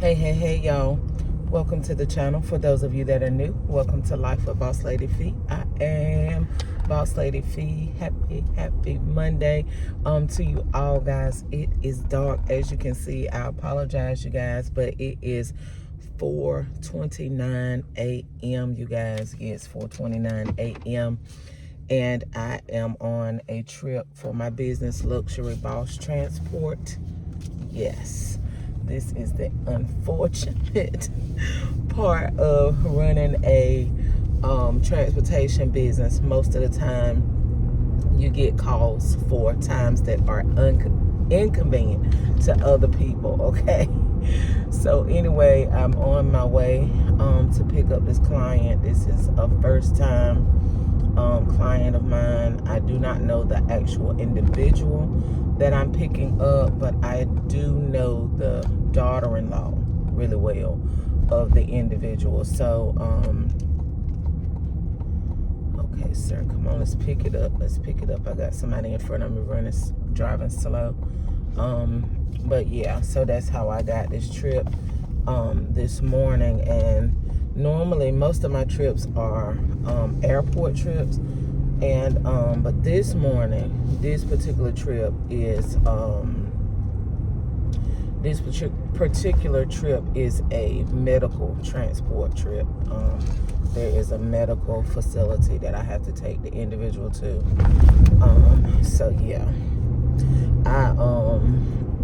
Hey, y'all. Welcome to the channel. For those of you that are new, welcome to Life with Boss Lady Fee. I am Boss Lady Fee. Happy Monday to you all, guys. It is dark, as you can see. I apologize, you guys, but it is 4:29 a.m., you guys. Yes, 4:29 a.m. And I am on a trip for my business, Luxury Boss Transport. Yes, this is the unfortunate part of running a transportation business. Most of the time you get calls for times that are inconvenient to other people, okay? So anyway, I'm on my way to pick up this client. This is a first time client of mine. I do not know the actual individual that I'm picking up, but I do know the daughter-in-law really well of the individual. So okay, sir, come on, let's pick it up. I got somebody in front of me driving slow. But yeah, so that's how I got this trip this morning. And normally most of my trips are airport trips, and but this morning, this particular trip is a medical transport trip. There is a medical facility that I have to take the individual to. So yeah,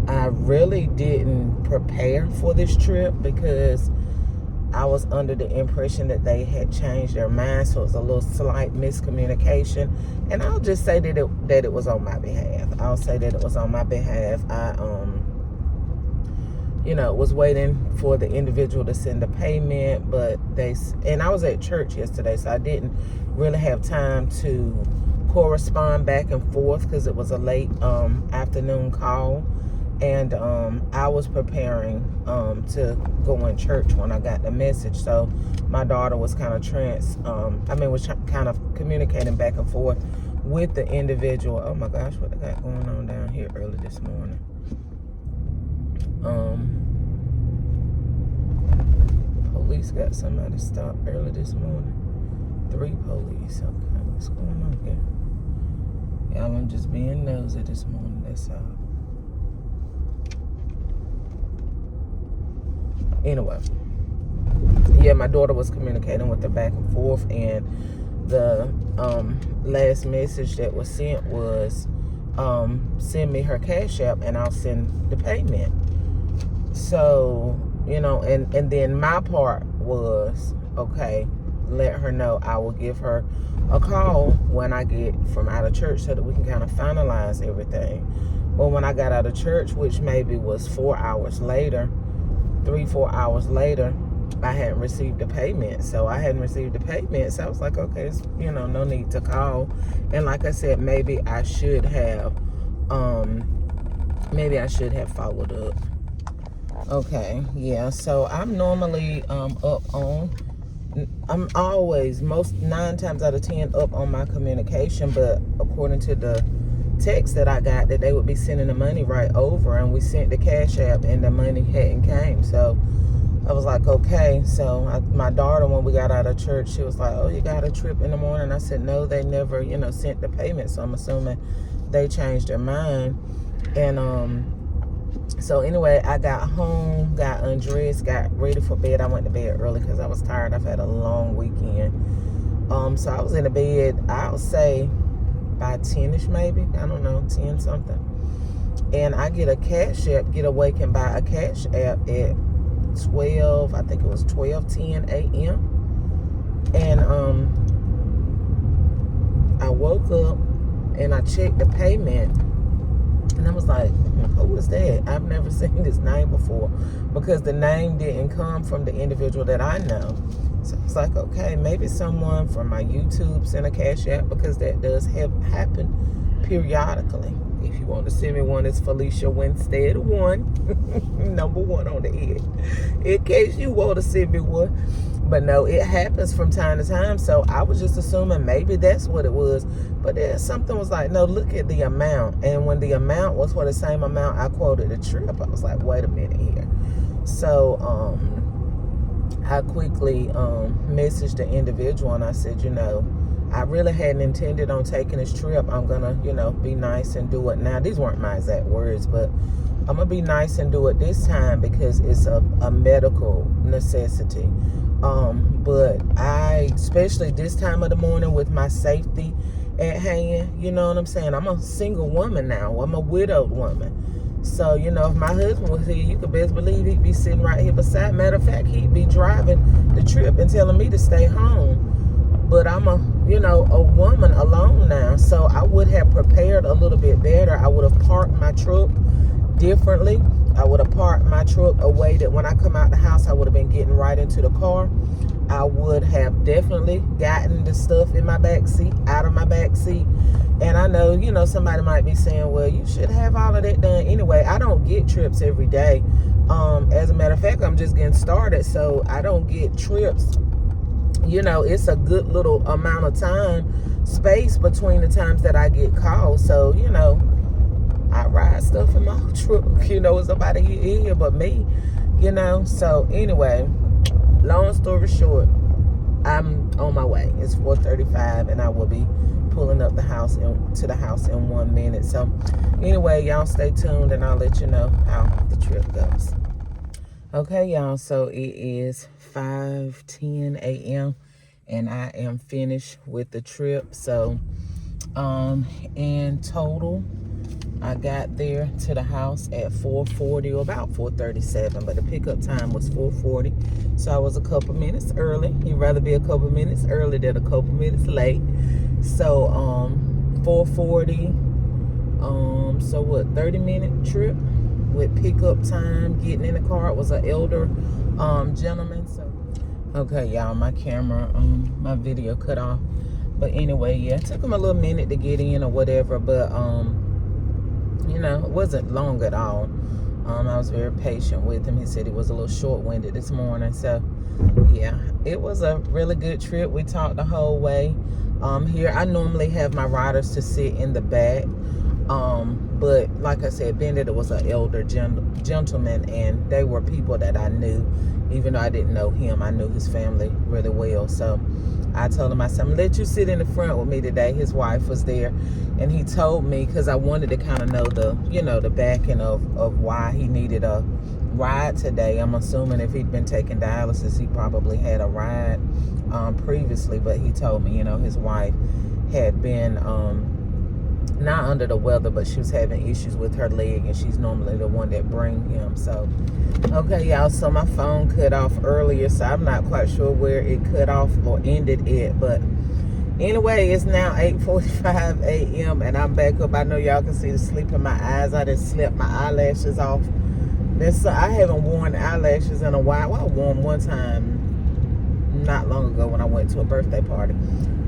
I really didn't prepare for this trip because I was under the impression that they had changed their mind, so it was a little slight miscommunication. And I'll just say that it was on my behalf. I'll say that it was on my behalf. I was waiting for the individual to send the payment, and I was at church yesterday, so I didn't really have time to correspond back and forth because it was a late afternoon call. And I was preparing to go in church when I got the message. So my daughter was kind of kind of communicating back and forth with the individual. Oh my gosh, what I got going on down here early this morning? Police got somebody stopped early this morning. 3 police. Okay, what's going on here? Y'all, I'm just being nosy this morning, that's all. Anyway, yeah, my daughter was communicating with her back and forth, and the last message that was sent was send me her Cash App and I'll send the payment. So, and then my part was, okay, let her know I will give her a call when I get from out of church so that we can kind of finalize everything. But when I got out of church, which maybe was 4 hours later, 3-4 hours later, I hadn't received the payment. So I hadn't received the payment. So I was like, okay, it's, no need to call. And like I said, maybe I should have followed up. Okay, yeah. So I'm normally I'm always, 9 times out of 10 up on my communication, but according to the text that I got, that they would be sending the money right over, and we sent the Cash App and the money hadn't came. So I was like, okay. So my daughter, when we got out of church, she was like, oh, you got a trip in the morning? I said, no, they never sent the payment, so I'm assuming they changed their mind. And so anyway, I got home, got undressed, got ready for bed. I went to bed early because I was tired. I've had a long weekend. So I was in the bed, I'll say by 10ish maybe, I don't know, 10 something. And I get awakened by a Cash App at 12, I think it was 12:10 a.m. And I woke up and I checked the payment, and I was like, who is that? I've never seen this name before, because the name didn't come from the individual that I know. So I was like, okay, maybe someone from my YouTube sent a Cash App, because that does happen periodically. If you want to send me one, it's Felicia Winstead 1, number 1 on the end, in case you want to send me one. But no, it happens from time to time. So I was just assuming maybe that's what it was. But then something was like, no, look at the amount. And when the amount was for the same amount I quoted the trip, I was like, wait a minute here. So I quickly messaged the individual and I said, I really hadn't intended on taking this trip. I'm gonna, be nice and do it now. These weren't my exact words, but I'm gonna be nice and do it this time because it's a medical necessity. But especially this time of the morning with my safety at hand, you know what I'm saying? I'm a single woman now. I'm a widowed woman. So, if my husband was here, you could best believe he'd be sitting right here beside. Matter of fact, he'd be driving the trip and telling me to stay home. But I'm a woman alone now. So I would have prepared a little bit better. I would have parked my truck differently. I would have parked my truck a way that when I come out the house, I would have been getting right into the car. I would have definitely gotten the stuff in my back seat, out of my back seat. And I know, somebody might be saying, well, you should have all of that done anyway. I don't get trips every day. As a matter of fact, I'm just getting started, so I don't get trips. It's a good little amount of space between the times that I get calls. So, I ride stuff in my truck. There's nobody here but me, So anyway, long story short, I'm on my way. It's 4:35 and I will be pulling up to the house in 1 minute. So anyway, y'all stay tuned and I'll let you know how the trip goes. Okay, y'all, so it is 5:10 a.m. and I am finished with the trip. So in total, I got there to the house at 4:40 or about 4:37, but the pickup time was 4:40. So I was a couple minutes early. You'd rather be a couple minutes early than a couple minutes late. So 4:40, so what, 30-minute trip with pickup time, getting in the car. It was an elder gentleman. So okay, y'all, my camera, my video cut off. But anyway, yeah, it took him a little minute to get in or whatever, but it wasn't long at all. I was very patient with him. He said he was a little short-winded this morning. So yeah, it was a really good trip. We talked the whole way. Here I normally have my riders to sit in the back, but like I said, being that it was an elder gentleman and they were people that I knew, even though I didn't know him, I knew his family really well. So I told him, I said, I'm gonna let you sit in the front with me today. His wife was there, and he told me, because I wanted to kind of know the backing of why he needed a ride today. I'm assuming if he'd been taking dialysis, he probably had a ride previously, but he told me, his wife had been not under the weather, but she was having issues with her leg, and she's normally the one that bring him. So okay, y'all, so my phone cut off earlier, so I'm not quite sure where it cut off or ended it, but anyway, it's now 8:45 a.m. and I'm back up. I know y'all can see the sleep in my eyes. I just slept my eyelashes off. I haven't worn eyelashes in a while. Well, I wore them one time not long ago when I went to a birthday party,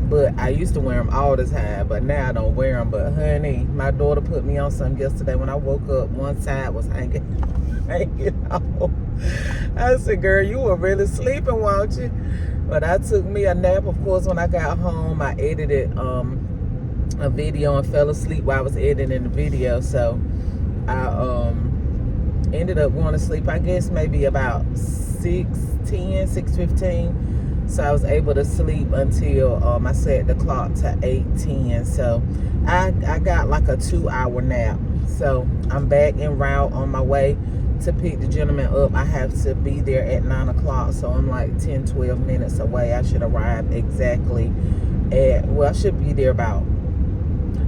but I used to wear them all the time, but now I don't wear them. But honey, my daughter put me on some yesterday. When I woke up, one side was hanging off. I said, girl, you were really sleeping, weren't you? But I took me a nap. Of course, when I got home, I edited a video and fell asleep while I was editing the video. So I ended up going to sleep, I guess maybe about 6:15. So I was able to sleep until I set the clock to 8:10. So I got like a 2-hour nap. So I'm back en route on my way to pick the gentleman up. I have to be there at 9 o'clock. So I'm like 10-12 minutes away. I should arrive exactly I should be there about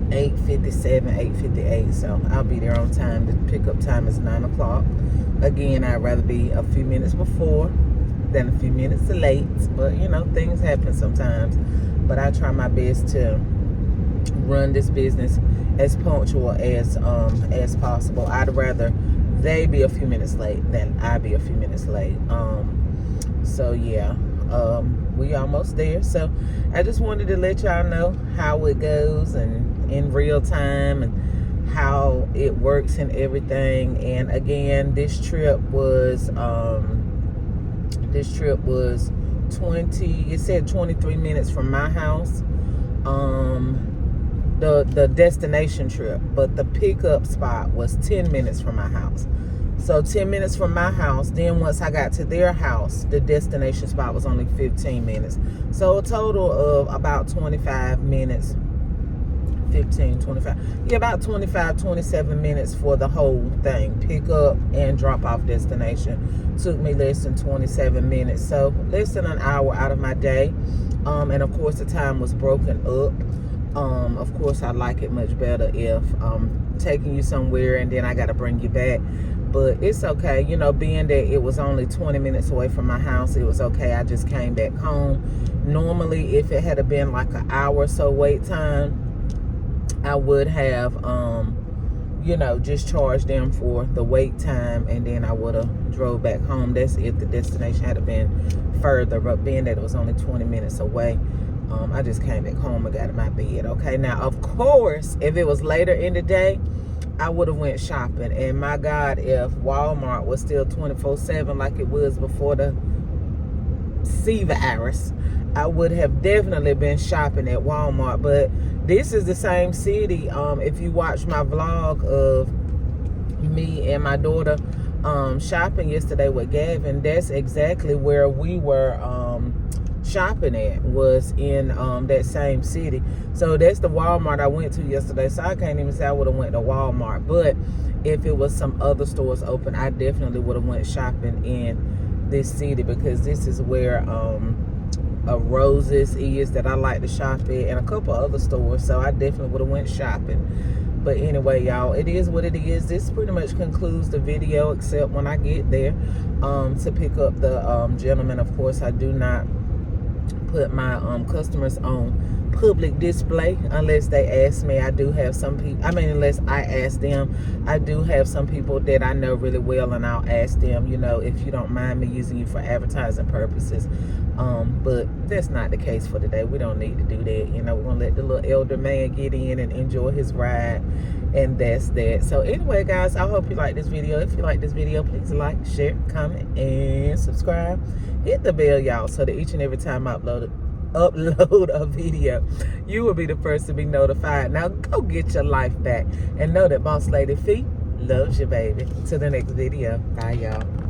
8:57, 8:58. So I'll be there on time. The pickup time is 9 o'clock. Again, I'd rather be a few minutes before than a few minutes late, but things happen sometimes. But I try my best to run this business as punctual as possible. I'd rather they be a few minutes late than I be a few minutes late. So yeah, we almost there. So I just wanted to let y'all know how it goes and in real time and how it works and everything. And again, this trip was 23 minutes from my house, the destination trip, but the pickup spot was 10 minutes from my house. So 10 minutes from my house. Then once I got to their house, the destination spot was only 15 minutes. So a total of about 25 minutes. 15, 25. Yeah, about 25, 27 minutes for the whole thing. Pick up and drop off destination. Took me less than 27 minutes. So less than an hour out of my day. And of course the time was broken up. Of course I like it much better if I'm taking you somewhere and then I got to bring you back. But it's okay, you know, being that it was only 20 minutes away from my house, it was okay. I just came back home. Normally, if it had been like an hour or so wait time, I would have, you know, just charged them for the wait time, and then I would have drove back home. That's if the destination had been further, but being that it was only 20 minutes away, I just came back home and got in my bed. Okay, now, of course, if it was later in the day, I would have went shopping. And my God, if Walmart was still 24/7 like it was before the C virus, I would have definitely been shopping at Walmart. But this is the same city. If you watch my vlog of me and my daughter shopping yesterday with Gavin, that's exactly where we were shopping at, was in that same city. So that's the Walmart I went to yesterday. So I can't even say I would have went to Walmart. But if it was some other stores open, I definitely would have went shopping in this city, because this is where Roses is that I like to shop at, and a couple other stores. So I definitely would have went shopping. But anyway, y'all, it is what it is. This pretty much concludes the video, except when I get there to pick up the gentleman. Of course, I do not put my customers on public display unless they ask me. I do have some people, I mean, unless I ask them. I do have some people that I know really well, and I'll ask them, you know, if you don't mind me using you for advertising purposes. But that's not the case for today. We don't need to do that. You know, we're gonna let the little elder man get in and enjoy his ride, and that's that. So anyway, guys, I hope you like this video. If you like this video, please like, share, comment, and subscribe. Hit the bell, y'all, so that each and every time I upload a video, you will be the first to be notified. Now go get your life back, and know that Boss Lady Fee loves you, baby. Till the next video. Bye, y'all.